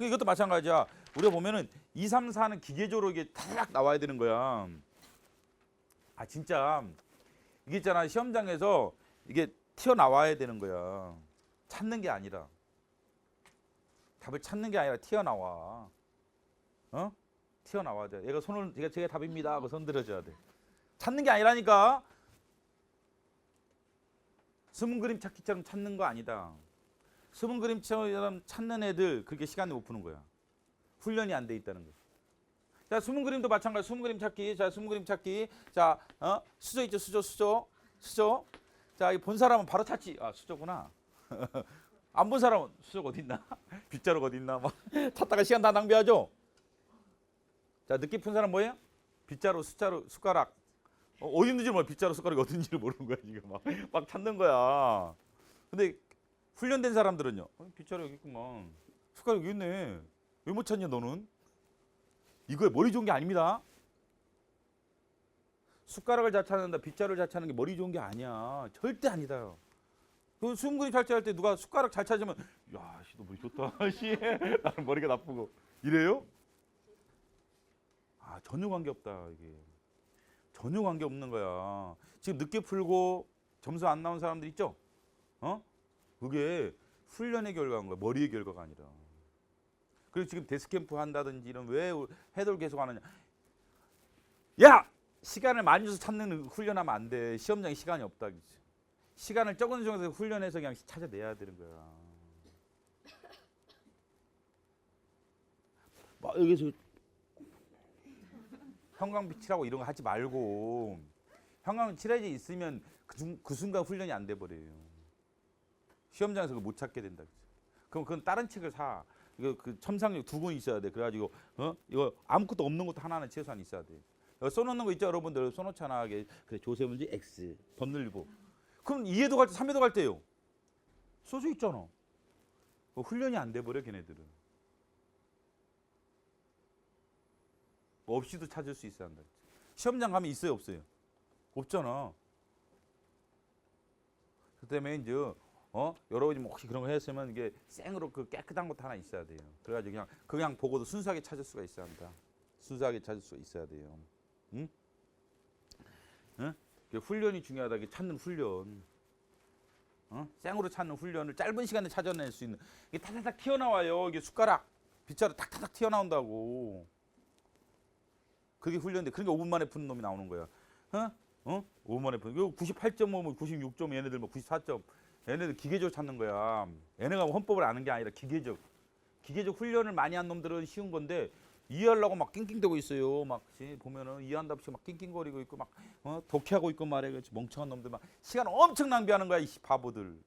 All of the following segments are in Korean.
이것도 마찬가지야. 우리가 보면은 2, 3, 4는 기계적으로 이게 탁 나와야 되는 거야. 아 진짜 이게 있잖아. 시험장에서 이게 튀어나와야 되는 거야. 찾는 게 아니라. 답을 찾는 게 아니라 튀어나와. 어? 튀어나와야 돼. 얘가 손을 제가 답입니다 하고 손 들어줘야 돼. 찾는 게 아니라니까. 숨은 그림 찾기처럼 찾는 거 아니다. 숨은 그림처럼 찾는 애들 그렇게 시간을 못 푸는 거야. 훈련이 안 돼 있다는 거야. 자, 숨은 그림도 마찬가지. 숨은 그림 찾기. 자, 숨은 그림 찾기. 자, 수저 있죠, 수저. 자, 이 본 사람은 바로 찾지. 아, 수저구나. 안 본 사람은 수저가 어디 있나? 빗자루가 어디 있나? 막 찾다가 시간 다 낭비하죠. 자, 늦게 푼 사람 뭐예요? 빗자루, 숫자루, 숟가락. 어디 있는지 몰라. 빗자루, 숟가락이 어디 있는지를 모르는 거야 지금. 막 찾는 거야. 근데 훈련된 사람들은요. 빗자루 여기 있구만. 숟가락 여기 있네. 왜 못 찾냐 너는? 이거에 머리 좋은 게 아닙니다. 숟가락을 잘 찾는다, 빗자루를 잘 찾는 게 머리 좋은 게 아니야. 절대 아니다. 그 숨은 그림 잘 때 누가 숟가락 잘 찾으면 야, 씨, 너 머리 좋다. 씨, 나는 머리가 나쁘고 이래요? 아, 전혀 관계 없다 이게. 전혀 관계 없는 거야. 지금 늦게 풀고 점수 안 나온 사람들 있죠? 그게 훈련의 결과인 거야. 머리의 결과가 아니라. 그리고 지금 데스캠프 한다든지 이런 왜 해돌 계속 하느냐. 야! 시간을 많이 줘서 찾는 훈련하면 안 돼. 시험장에 시간이 없다. 시간을 적은 중에서 훈련해서 그냥 찾아내야 되는 거야. 막 여기서 형광빛이라고 이런 거 하지 말고 형광 칠해져 있으면 그 순간 훈련이 안 돼 버려요. 시험장에서 그걸 못 찾게 된다. 그럼 그건 다른 책을 사. 이거 그 첨상력 2권 있어야 돼. 그래가지고 이거 아무것도 없는 것도 하나는 최소한 있어야 돼. 여기 써놓는 거 있죠, 여러분들. 써놓잖아. 그래 조세문제 X 법률부. 그럼 2회도 갈 때, 3회도 갈 때요. 써져 있잖아. 훈련이 안 돼 버려 걔네들은. 없이도 찾을 수 있어야 한다. 시험장 가면 있어요, 없어요? 없잖아. 그 때문에 이제 여러분이 혹시 그런 거 했으면 이게 생으로 그 깨끗한 것도 하나 있어야 돼요. 그래가지고 그냥 보고도 순수하게 찾을 수가 있어야 한다. 순수하게 찾을 수가 있어야 돼요. 응? 응? 훈련이 중요하다. 이게 찾는 훈련. 생으로 찾는 훈련을 짧은 시간에 찾아낼 수 있는. 이게 타타닥 튀어나와요. 이게 숟가락, 빗자루 탁탁탁 튀어나온다고. 그게 훈련인데 그러니까 5분 만에 푸는 놈이 나오는 거야. 5분 만에 푸는. 98.5면 96점, 얘네들 뭐 94점. 얘네들 기계적으로 찾는 거야. 얘네가 헌법을 아는 게 아니라 기계적 훈련을 많이 한 놈들은 쉬운 건데 이해하려고 막 낑낑대고 있어요. 막 보면은 이해한답시고 막 낑낑거리고 있고 막 독해하고 있고 말해. 그렇지. 멍청한 놈들 막 시간 엄청 낭비하는 거야. 이 바보들.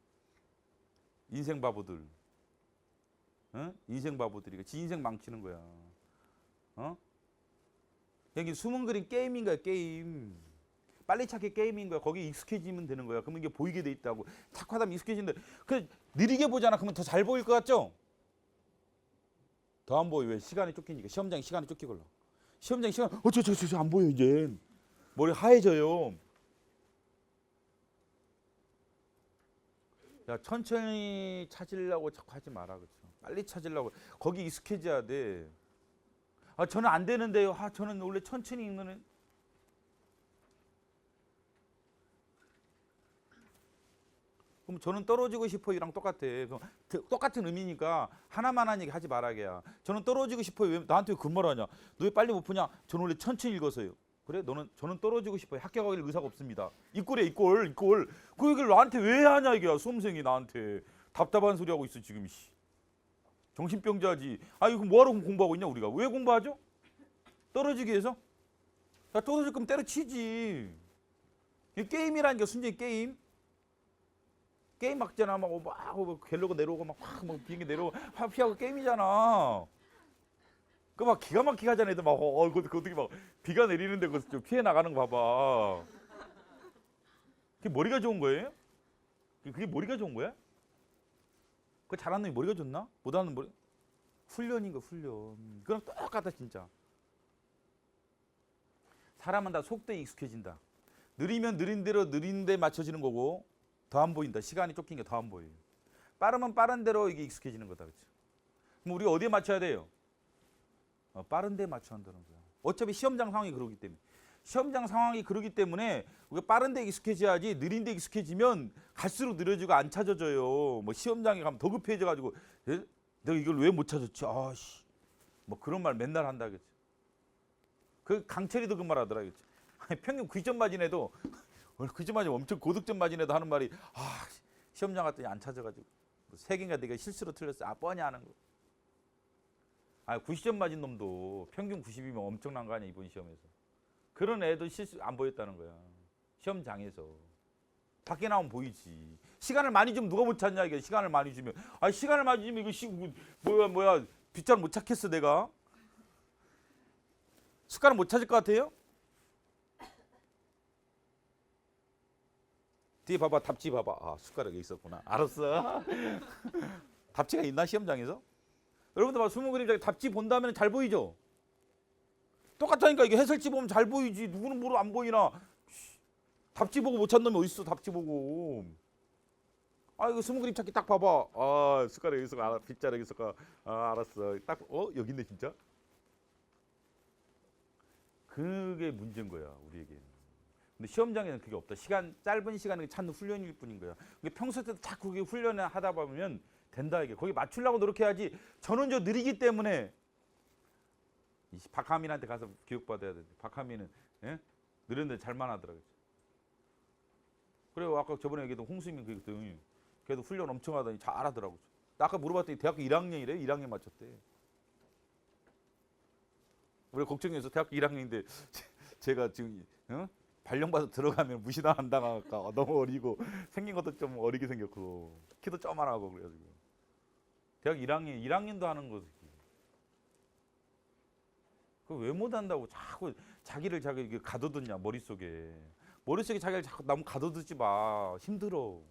인생 바보들. 인생 바보들이 지 인생 망치는 거야. 여기 숨은 그림 게임인 거야. 게임. 빨리 찾기 게임인 거야. 거기 익숙해지면 되는 거야. 그러면 이게 보이게 돼 있다고. 자꾸 하다 보면 익숙해지는데 그 느리게 보잖아. 그러면 더 잘 보일 것 같죠? 더 안 보여. 왜? 시간이 쫓기니까. 시험장이 시간이 쫓기걸라. 시험장이 시간 저 안 보여 이제. 머리 하얘져요. 야, 천천히 찾으려고 자꾸 하지 마라. 그렇죠? 빨리 찾으려고. 거기 익숙해져야 돼. 아, 저는 안 되는데요. 아, 저는 원래 천천히 읽는. 그럼 저는 떨어지고 싶어요랑 똑같아. 똑같은 의미니까 하나만 하니까 하지 말아게야. 저는 떨어지고 싶어요. 왜 나한테 그 말 하냐? 너 왜 빨리 못 푸냐? 저는 원래 천천히 읽어서요. 그래? 저는 떨어지고 싶어요. 합격하길 의사가 없습니다. 이 꼴이야, 이 꼴. 그 얘기를 나한테 왜 하냐 이게야. 수험생이 나한테 답답한 소리 하고 있어 지금. 정신병자지. 아니 그럼 뭐하러 공부하고 있냐 우리가? 왜 공부하죠? 떨어지기 위해서? 야, 떨어질 거면 때려치지. 게임이라는 게 순전히 게임. 게임 막잖아. 막 갤러고 내려오고 막 비행기 내려오고 피하고 게임이잖아. 그 막 기가 막히게 하잖아. 애들 막 어떻게 막 비가 내리는데 그 피해 나가는 거 봐봐. 그게 머리가 좋은 거예요? 그게 머리가 좋은 거야? 그 잘하는 놈이 머리가 좋나? 못하는 머리? 훈련인 거 훈련. 그럼 똑같아 진짜. 사람은 다 속도에 익숙해진다. 느리면 느린 대로 느린 데 맞춰지는 거고 더 안 보인다. 시간이 쫓긴 게 더 안 보여요. 빠르면 빠른 대로 이게 익숙해지는 거다. 그렇죠? 그럼 우리가 어디에 맞춰야 돼요? 빠른 데에 맞춰야 한다는 거야. 어차피 시험장 상황이 그러기 때문에. 시험장 상황이 그러기 때문에 우리가 빠른 데 익숙해져야지 느린 데 익숙해지면 갈수록 느려지고 안 찾아져요. 뭐 시험장에 가면 더 급해져 가지고 내가 이걸 왜 못 찾았지? 아씨. 뭐 그런 말 맨날 한다겠지. 그 강철이도 그 말 하더라겠지. 평균 9점 맞은 애도 9점 맞으면 엄청 고득점 맞은 애도 하는 말이 시험장 갔더니 안 찾아가지고 세 개인가 내가 실수로 틀렸어. 뻔히 아는 거. 90점 맞은 놈도 평균 90이면 엄청난 거 아니야 이번 시험에서. 그런 애도 실수 안 보였다는 거야. 시험장에서. 밖에 나오면 보이지. 시간을 많이 주면 누가 못 찾냐 이게. 시간을 많이 주면. 시간을 많이 주면 이거 뭐야 빗자루 못 찾겠어 내가. 숟가락 못 찾을 것 같아요? 뒤에 봐봐. 답지 봐봐. 숟가락이 있었구나. 알았어. 답지가 있나 시험장에서? 여러분들 봐. 수능 그림자 답지 본다면 잘 보이죠? 똑같다니까. 이게 해설지 보면 잘 보이지. 누구는 뭐로 안 보이나. 답지 보고 못 찾는 놈이 어딨어. 답지 보고. 이거 수능 그림 찾기 딱 봐봐. 숟가락 여기 있어. 빗자루 여기 있어. 알았어. 딱 여기 있네 진짜. 그게 문제인 거야 우리에게. 근데 시험장에는 그게 없다. 짧은 시간에 찾는 훈련일 뿐인 거야. 평소 때도 자꾸 그게 훈련을 하다 보면 된다 이게. 거기 맞추려고 노력해야지. 저는 느리기 때문에 박하민한테 가서 교육받아야 돼. 박하민은 느렸는데 잘만 하더라고요. 그리고 아까 저번에 얘기했던 홍수민 그랬더니 걔도 훈련 엄청 하더니 잘하더라고요. 아까 물어봤더니 대학교 1학년이래. 1학년 맞췄대. 우리 걱정해서 대학교 1학년인데 제가 지금 발령받아 들어가면 무시당 안 당할까. 너무 어리고 생긴 것도 좀 어리게 생겼고 키도 쪼만하고 그래가지고 대학 1학년도 하는 거지. 그걸 왜 못한다고 자꾸 자기를 가둬두냐 머릿속에 자기를 자꾸 너무 가둬두지 마. 힘들어.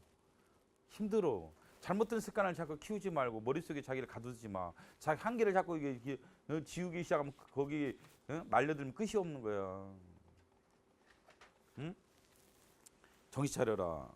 잘못된 습관을 자꾸 키우지 말고 머릿속에 자기를 가두지 마. 자기 한계를 자꾸 이게 지우기 시작하면 거기 말려들면 끝이 없는 거야. 응? 정신 차려라.